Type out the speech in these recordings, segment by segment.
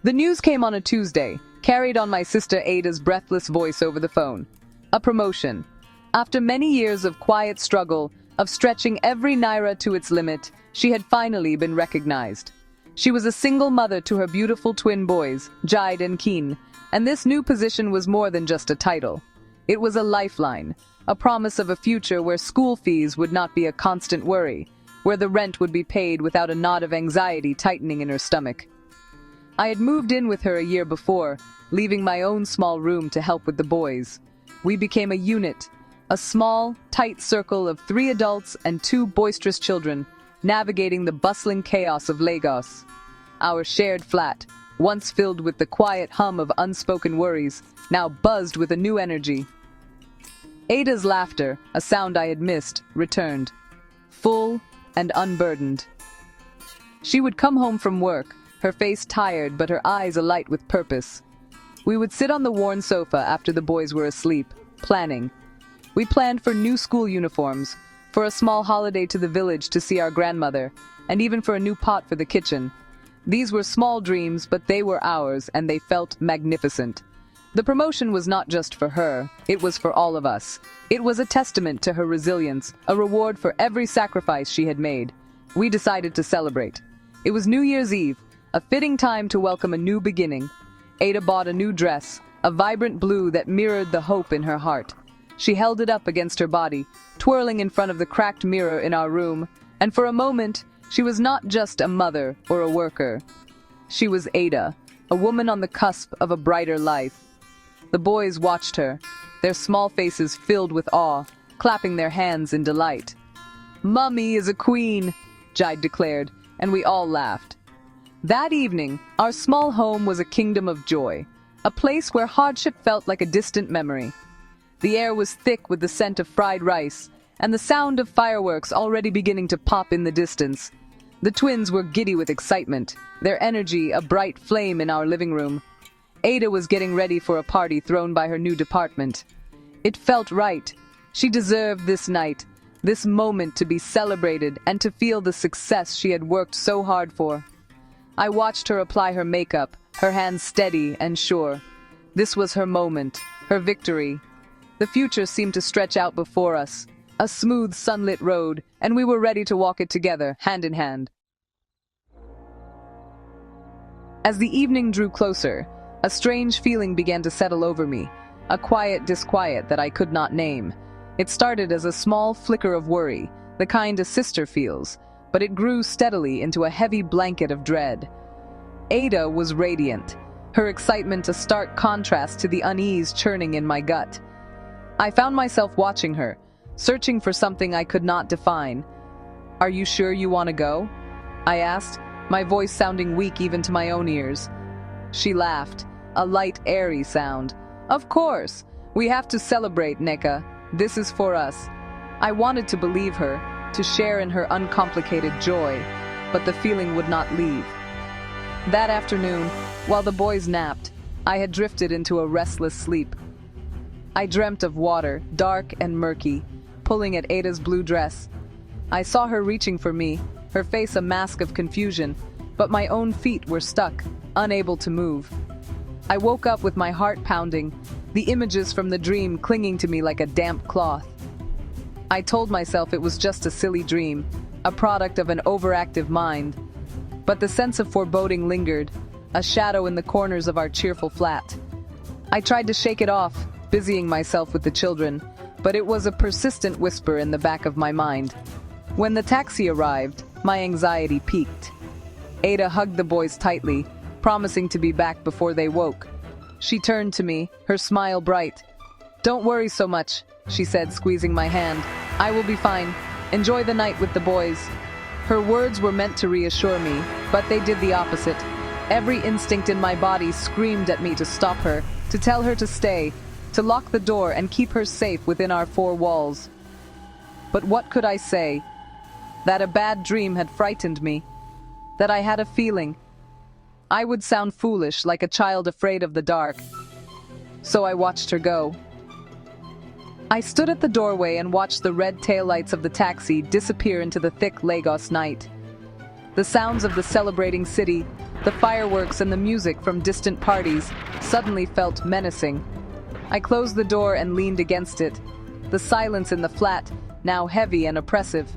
The news came on a Tuesday, carried on my sister Ada's breathless voice over the phone. A promotion. After many years of quiet struggle, of stretching every naira to its limit, she had finally been recognized. She was a single mother to her beautiful twin boys, Jide and Keen, and this new position was more than just a title. It was a lifeline, a promise of a future where school fees would not be a constant worry, where the rent would be paid without a knot of anxiety tightening in her stomach. I had moved in with her a year before, leaving my own small room to help with the boys. We became a unit, a small, tight circle of 3 adults and 2 boisterous children, navigating the bustling chaos of Lagos. Our shared flat, once filled with the quiet hum of unspoken worries, now buzzed with a new energy. Ada's laughter, a sound I had missed, returned, full and unburdened. She would come home from work, her face tired but her eyes alight with purpose. We would sit on the worn sofa after the boys were asleep, planning. We planned for new school uniforms, for a small holiday to the village to see our grandmother, and even for a new pot for the kitchen. These were small dreams, but they were ours, and they felt magnificent. The promotion was not just for her, it was for all of us. It was a testament to her resilience, a reward for every sacrifice she had made. We decided to celebrate. It was New Year's Eve, a fitting time to welcome a new beginning. Ada bought a new dress, a vibrant blue that mirrored the hope in her heart. She held it up against her body, twirling in front of the cracked mirror in our room, and for a moment, she was not just a mother or a worker. She was Ada, a woman on the cusp of a brighter life. The boys watched her, their small faces filled with awe, clapping their hands in delight. "Mummy is a queen," Jide declared, and we all laughed. That evening, our small home was a kingdom of joy, a place where hardship felt like a distant memory. The air was thick with the scent of fried rice, and the sound of fireworks already beginning to pop in the distance. The twins were giddy with excitement, their energy a bright flame in our living room. Ada was getting ready for a party thrown by her new department. It felt right. She deserved this night, this moment to be celebrated and to feel the success she had worked so hard for. I watched her apply her makeup, her hands steady and sure. This was her moment, her victory. The future seemed to stretch out before us, a smooth sunlit road, and we were ready to walk it together, hand in hand. As the evening drew closer, a strange feeling began to settle over me, a quiet disquiet that I could not name. It started as a small flicker of worry, the kind a sister feels, but it grew steadily into a heavy blanket of dread. Ada was radiant, her excitement a stark contrast to the unease churning in my gut. I found myself watching her, searching for something I could not define. "Are you sure you want to go?" I asked, my voice sounding weak even to my own ears. She laughed, a light, airy sound. "Of course! We have to celebrate, Neka. This is for us." I wanted to believe her, to share in her uncomplicated joy, but the feeling would not leave. That afternoon, while the boys napped, I had drifted into a restless sleep. I dreamt of water, dark and murky, pulling at Ada's blue dress. I saw her reaching for me, her face a mask of confusion, but my own feet were stuck, unable to move. I woke up with my heart pounding, the images from the dream clinging to me like a damp cloth. I told myself it was just a silly dream, a product of an overactive mind. But the sense of foreboding lingered, a shadow in the corners of our cheerful flat. I tried to shake it off, busying myself with the children, but it was a persistent whisper in the back of my mind. When the taxi arrived, my anxiety peaked. Ada hugged the boys tightly, promising to be back before they woke. She turned to me, her smile bright. "Don't worry so much," she said, squeezing my hand. "I will be fine. Enjoy the night with the boys." Her words were meant to reassure me, but they did the opposite. Every instinct in my body screamed at me to stop her, to tell her to stay, to lock the door and keep her safe within our 4 walls. But what could I say? That a bad dream had frightened me. That I had a feeling. I would sound foolish, like a child afraid of the dark. So I watched her go. I stood at the doorway and watched the red taillights of the taxi disappear into the thick Lagos night. The sounds of the celebrating city, The fireworks and the music from distant parties suddenly felt menacing. I closed the door and leaned against it, the silence in the flat now heavy and oppressive.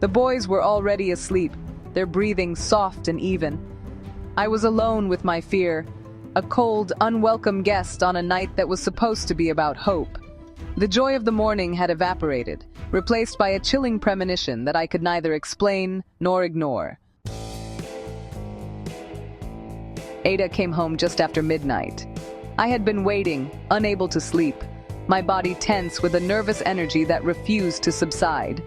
The boys were already asleep, their breathing soft and even. I was alone with my fear, a cold, unwelcome guest on a night that was supposed to be about hope. The joy of the morning had evaporated, replaced by a chilling premonition that I could neither explain nor ignore. Ada came home just after midnight. I had been waiting, unable to sleep, my body tense with a nervous energy that refused to subside.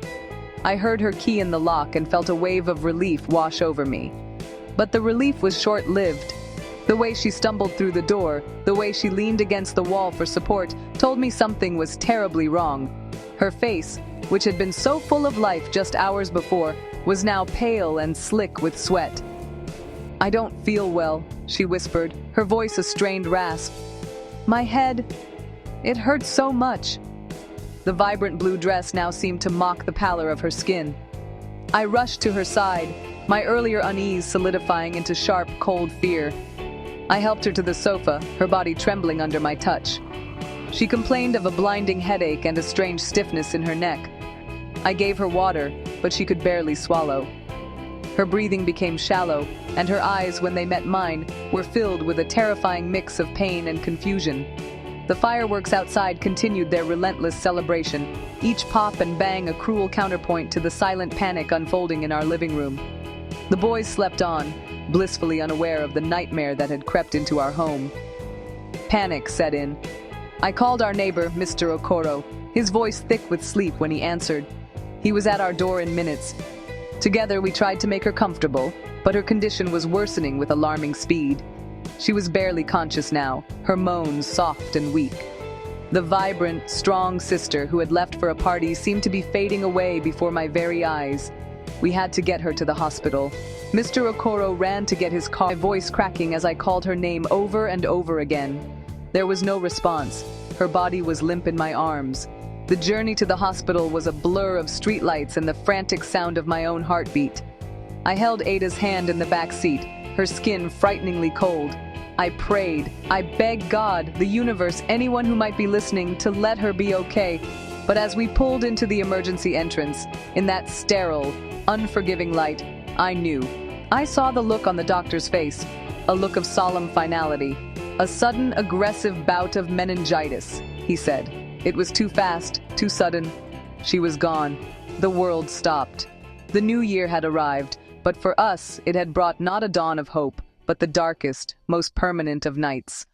I heard her key in the lock and felt a wave of relief wash over me. But the relief was short-lived. The way she stumbled through the door, the way she leaned against the wall for support, told me something was terribly wrong. Her face, which had been so full of life just hours before, was now pale and slick with sweat. "I don't feel well," she whispered, her voice a strained rasp. "My head, it hurts so much." The vibrant blue dress now seemed to mock the pallor of her skin. I rushed to her side, my earlier unease solidifying into sharp, cold fear. I helped her to the sofa, her body trembling under my touch. She complained of a blinding headache and a strange stiffness in her neck. I gave her water, but she could barely swallow. Her breathing became shallow, and her eyes, when they met mine, were filled with a terrifying mix of pain and confusion. The fireworks outside continued their relentless celebration, each pop and bang a cruel counterpoint to the silent panic unfolding in our living room. The boys slept on, blissfully unaware of the nightmare that had crept into our home. Panic set in. I called our neighbor, Mr. Okoro, his voice thick with sleep when he answered. He was at our door in minutes. Together we tried to make her comfortable, but her condition was worsening with alarming speed. She was barely conscious now, her moans soft and weak. The vibrant, strong sister who had left for a party seemed to be fading away before my very eyes. We had to get her to the hospital. Mr. Okoro ran to get his car, my voice cracking as I called her name over and over again. There was no response. Her body was limp in my arms. The journey to the hospital was a blur of streetlights and the frantic sound of my own heartbeat. I held Ada's hand in the back seat, her skin frighteningly cold. I prayed, I begged God, the universe, anyone who might be listening, to let her be okay. But as we pulled into the emergency entrance, in that sterile, unforgiving light, I knew. I saw the look on the doctor's face, a look of solemn finality. "A sudden, aggressive bout of meningitis," he said. It was too fast, too sudden. She was gone. The world stopped. The new year had arrived, but for us it had brought not a dawn of hope, but the darkest, most permanent of nights.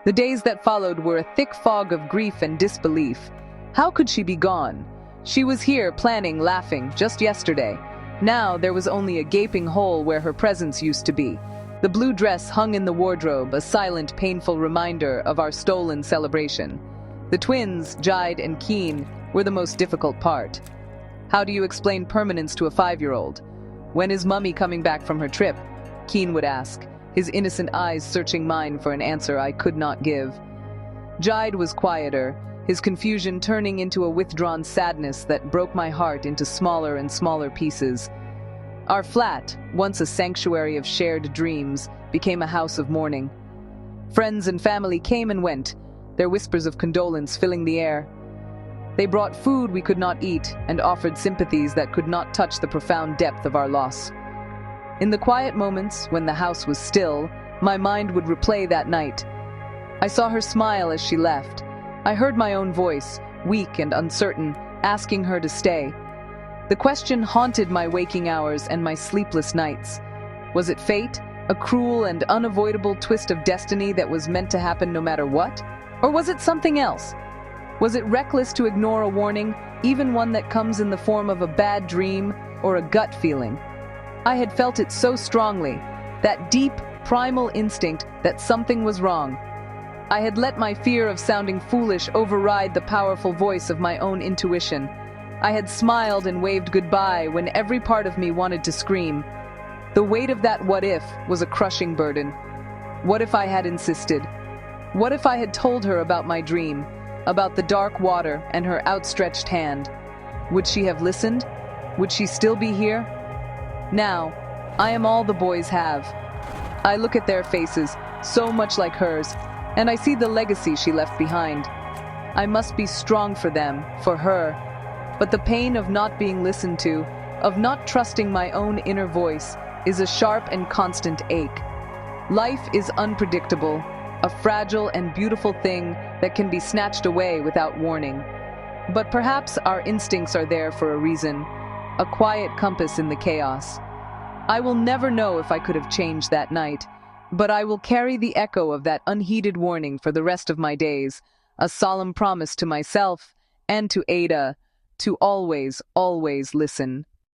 The days that followed were a thick fog of grief and disbelief. How could she be gone? She was here, planning, laughing, just yesterday. Now there was only a gaping hole where her presence used to be. The blue dress hung in the wardrobe, a silent, painful reminder of our stolen celebration. The twins, Jide and Keen, were the most difficult part. How do you explain permanence to a 5-year-old? "When is Mummy coming back from her trip?" Keen would ask, his innocent eyes searching mine for an answer I could not give. Jide was quieter, his confusion turning into a withdrawn sadness that broke my heart into smaller and smaller pieces. Our flat, once a sanctuary of shared dreams, became a house of mourning. Friends and family came and went, their whispers of condolence filling the air. They brought food we could not eat and offered sympathies that could not touch the profound depth of our loss. In the quiet moments, when the house was still, my mind would replay that night. I saw her smile as she left. I heard my own voice, weak and uncertain, asking her to stay. The question haunted my waking hours and my sleepless nights. Was it fate, a cruel and unavoidable twist of destiny that was meant to happen no matter what? Or was it something else? Was it reckless to ignore a warning, even one that comes in the form of a bad dream or a gut feeling? I had felt it so strongly, that deep, primal instinct that something was wrong. I had let my fear of sounding foolish override the powerful voice of my own intuition. I had smiled and waved goodbye when every part of me wanted to scream. The weight of that what if was a crushing burden. What if I had insisted? What if I had told her about my dream, about the dark water and her outstretched hand? Would she have listened? Would she still be here? Now, I am all the boys have. I look at their faces, so much like hers, and I see the legacy she left behind. I must be strong for them, for her. But the pain of not being listened to, of not trusting my own inner voice, is a sharp and constant ache. Life is unpredictable, a fragile and beautiful thing that can be snatched away without warning. But perhaps our instincts are there for a reason, a quiet compass in the chaos. I will never know if I could have changed that night, but I will carry the echo of that unheeded warning for the rest of my days, a solemn promise to myself and to Ada to always, always listen.